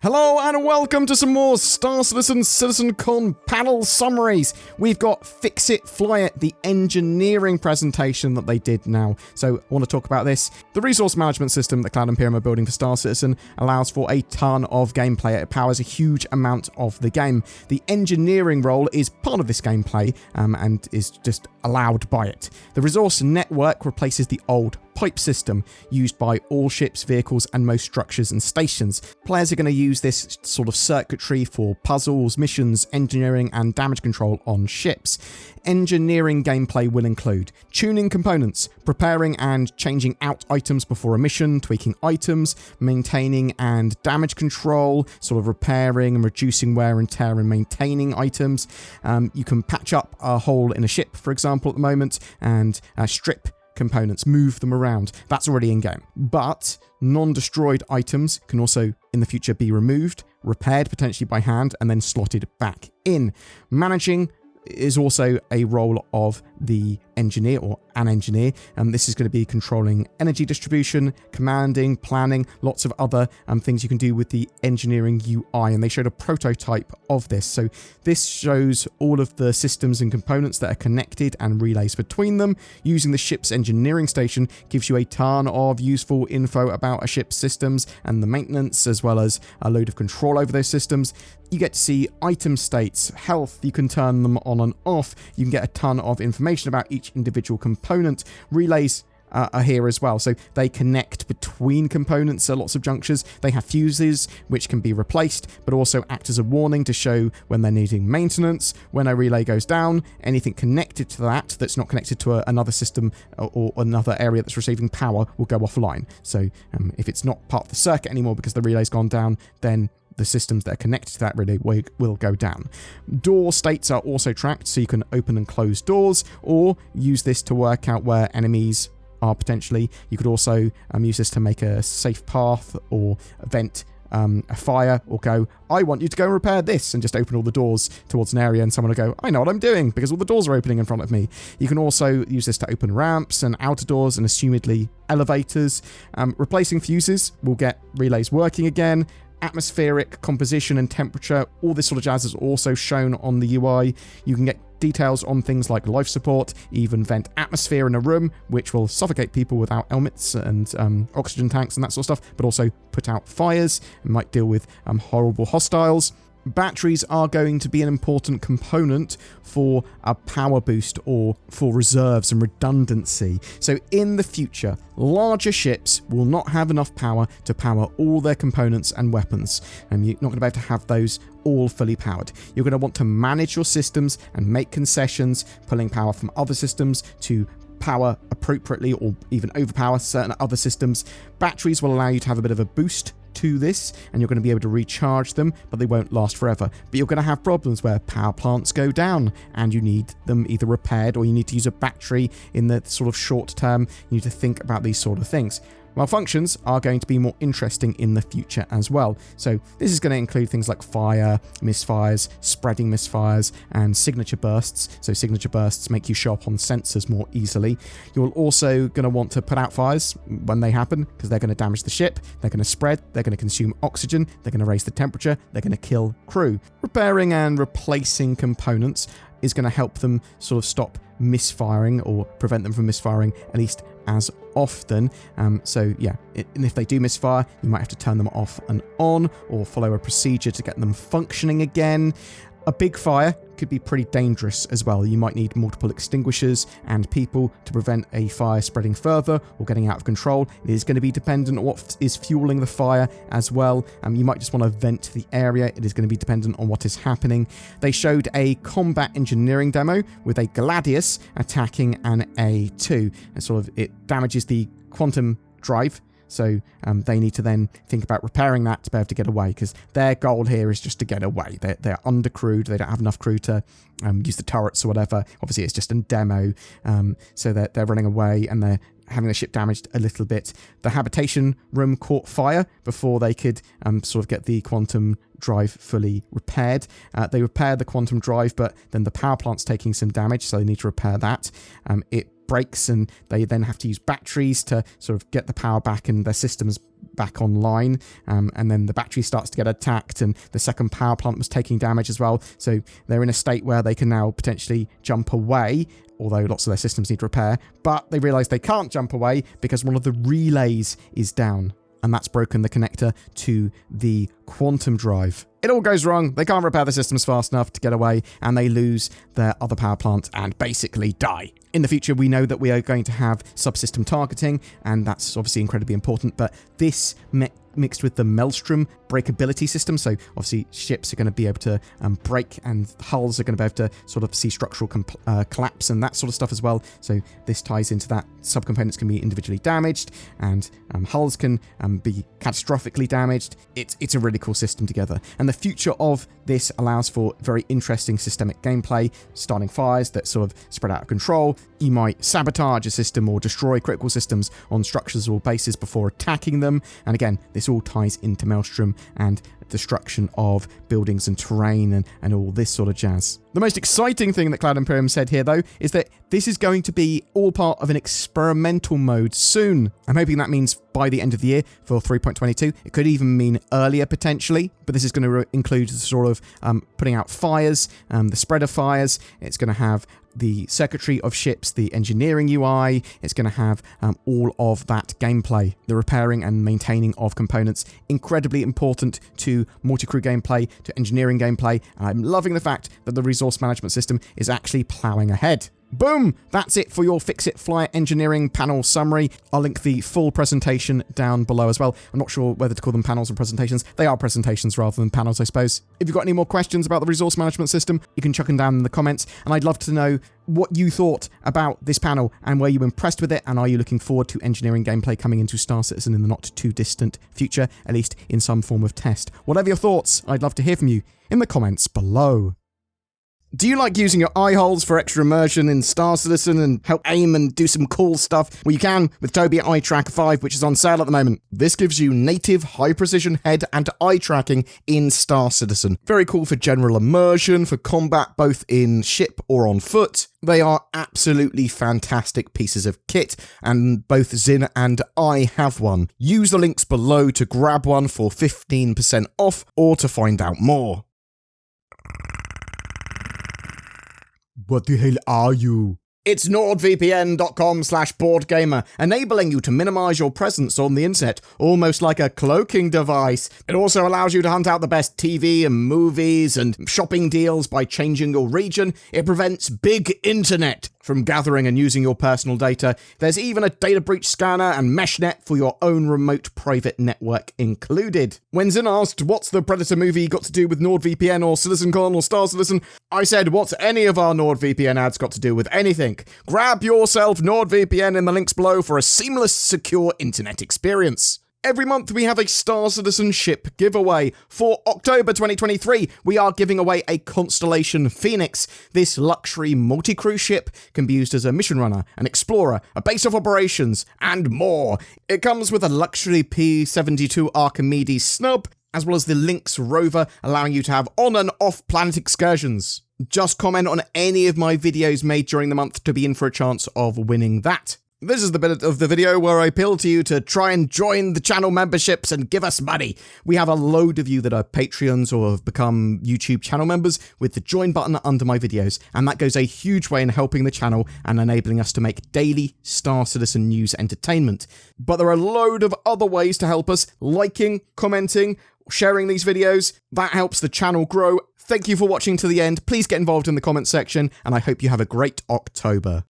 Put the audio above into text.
Hello and welcome to some more Star Citizen CitizenCon panel summaries. We've got Fix It, Fly It, the engineering presentation that they did now. So I want to talk about this. The resource management system that Cloud Imperium are building for Star Citizen allows for a ton of gameplay. It powers a huge amount of the game. The engineering role is part of this gameplay and is just allowed by it. The resource network replaces the old pipe system used by all ships, vehicles, and most structures and stations. Players are going to use this sort of circuitry for puzzles, missions, engineering, and damage control on ships. Engineering gameplay will include tuning components, preparing and changing out items before a mission, tweaking items, maintaining and damage control, sort of repairing and reducing wear and tear and maintaining items. You can patch up a hole in a ship, for example, at the moment, and strip components, move them around. That's already in game. But non-destroyed items can also in the future be removed, repaired potentially by hand, and then slotted back in. Managing is also a role of the engineer or an engineer, and this is going to be controlling energy distribution, commanding, planning, lots of other things you can do with the engineering UI, and they showed a prototype of this. So this shows all of the systems and components that are connected and relays between them. Using the ship's engineering station gives you a ton of useful info about a ship's systems and the maintenance, as well as a load of control over those systems. You get to see item states, health, you can turn them on and off, you can get a ton of information about each individual component. Relays are here as well, so they connect between components at lots of junctures. They have fuses which can be replaced, but also act as a warning to show when they're needing maintenance. When a relay goes down, anything connected to that that's not connected to another system or another area that's receiving power will go offline. So if it's not part of the circuit anymore because the relay's gone down, then the systems that are connected to that relay will go down. Door states are also tracked, so you can open and close doors, or use this to work out where enemies are potentially. You could also use this to make a safe path or vent a fire, or go, I want you to go and repair this, and just open all the doors towards an area, and someone will go, I know what I'm doing, because all the doors are opening in front of me. You can also use this to open ramps and outer doors and assumedly elevators. Replacing fuses will get relays working again. Atmospheric composition and temperature, all this sort of jazz is also shown on the UI. You can get details on things like life support, even vent atmosphere in a room, which will suffocate people without helmets and oxygen tanks and that sort of stuff, but also put out fires and might deal with horrible hostiles. Batteries are going to be an important component for a power boost or for reserves and redundancy. So in the future, larger ships will not have enough power to power all their components and weapons, and you're not going to be able to have those all fully powered. You're going to want to manage your systems and make concessions, pulling power from other systems to power appropriately or even overpower certain other systems. Batteries will allow you to have a bit of a boost to this, and you're going to be able to recharge them, but they won't last forever. But you're going to have problems where power plants go down and you need them either repaired, or you need to use a battery in the sort of short term. You need to think about these sort of things. Malfunctions are going to be more interesting in the future as well. So this is going to include things like fire, misfires, spreading misfires, and signature bursts. So signature bursts make you show up on sensors more easily. You're also going to want to put out fires when they happen, because they're going to damage the ship, they're going to spread, they're going to consume oxygen, they're going to raise the temperature, they're going to kill crew. Repairing and replacing components is going to help them sort of stop misfiring or prevent them from misfiring at least as often. So yeah, and if they do misfire, you might have to turn them off and on or follow a procedure to get them functioning again. A big fire could be pretty dangerous as well. You might need multiple extinguishers and people to prevent a fire spreading further or getting out of control. It is going to be dependent on what is fueling the fire as well. You might just want to vent the area. It is going to be dependent on what is happening. They showed a combat engineering demo with a Gladius attacking an A2, and sort of it damages the quantum drive. So they need to then think about repairing that to be able to get away, because their goal here is just to get away. They're undercrewed. They don't have enough crew to use the turrets or whatever. Obviously, it's just a demo. So they're running away and they're having the ship damaged a little bit. The habitation room caught fire before they could sort of get the quantum drive fully repaired. They repaired the quantum drive, but then the power plant's taking some damage, so they need to repair that. It breaks, and they then have to use batteries to sort of get the power back and their systems back online, and then the battery starts to get attacked, and the second power plant was taking damage as well. So they're in a state where they can now potentially jump away, although lots of their systems need repair, but they realize they can't jump away because one of the relays is down, and that's broken the connector to the quantum drive. It all goes wrong, they can't repair the systems fast enough to get away, and they lose their other power plant and basically die. In the future, we know that we are going to have subsystem targeting, and that's obviously incredibly important, but this mixed with the Maelstrom breakability system, so obviously ships are going to be able to break, and hulls are going to be able to sort of see structural collapse and that sort of stuff as well. So this ties into that. Subcomponents can be individually damaged, and hulls can be catastrophically damaged. It's a really cool system together, and the future of this allows for very interesting systemic gameplay, starting fires that sort of spread out of control. You might sabotage a system or destroy critical systems on structures or bases before attacking them, and again, this all ties into Maelstrom and destruction of buildings and terrain and all this sort of jazz. The most exciting thing that Cloud Imperium said here, though, is that this is going to be all part of an experimental mode soon. I'm hoping that means by the end of the year for 3.22. It could even mean earlier, potentially, but this is going to include sort of putting out fires, the spread of fires. It's going to have the circuitry of ships, the engineering UI. It's going to have all of that gameplay. The repairing and maintaining of components, incredibly important to multi-crew gameplay, to engineering gameplay, and I'm loving the fact that the resource management system is actually ploughing ahead. Boom! That's it for your Fix-It Fly engineering panel summary. I'll link the full presentation down below as well. I'm not sure whether to call them panels or presentations. They are presentations rather than panels, I suppose. If you've got any more questions about the resource management system, you can chuck them down in the comments, and I'd love to know what you thought about this panel, and were you impressed with it, and are you looking forward to engineering gameplay coming into Star Citizen in the not too distant future, at least in some form of test. Whatever your thoughts, I'd love to hear from you in the comments below. Do you like using your eye holes for extra immersion in Star Citizen and help aim and do some cool stuff? Well, you can with Tobii Eye Tracker 5, which is on sale at the moment. This gives you native high-precision head and eye tracking in Star Citizen. Very cool for general immersion, for combat both in ship or on foot. They are absolutely fantastic pieces of kit, and both Zin and I have one. Use the links below to grab one for 15% off or to find out more. What the hell are you? It's nordvpn.com/BoredGamer, enabling you to minimize your presence on the internet, almost like a cloaking device. It also allows you to hunt out the best TV and movies and shopping deals by changing your region. It prevents big internet from gathering and using your personal data. There's even a data breach scanner and meshnet for your own remote private network included. When Zin asked, what's the Predator movie got to do with NordVPN or CitizenCon or Star Citizen, I said, what's any of our NordVPN ads got to do with anything? Grab yourself NordVPN in the links below for a seamless, secure internet experience. Every month we have a Star Citizen ship giveaway. For October 2023, we are giving away a Constellation Phoenix. This luxury multi-crew ship can be used as a mission runner, an explorer, a base of operations, and more. It comes with a luxury P-72 Archimedes snub, as well as the Lynx rover, allowing you to have on and off planet excursions. Just comment on any of my videos made during the month to be in for a chance of winning that. This is the bit of the video where I appeal to you to try and join the channel memberships and give us money. We have a load of you that are Patreons or have become YouTube channel members with the join button under my videos, and that goes a huge way in helping the channel and enabling us to make daily Star Citizen news entertainment. But there are a load of other ways to help us, liking, commenting, sharing these videos. That helps the channel grow. Thank you for watching to the end. Please get involved in the comments section, and I hope you have a great October.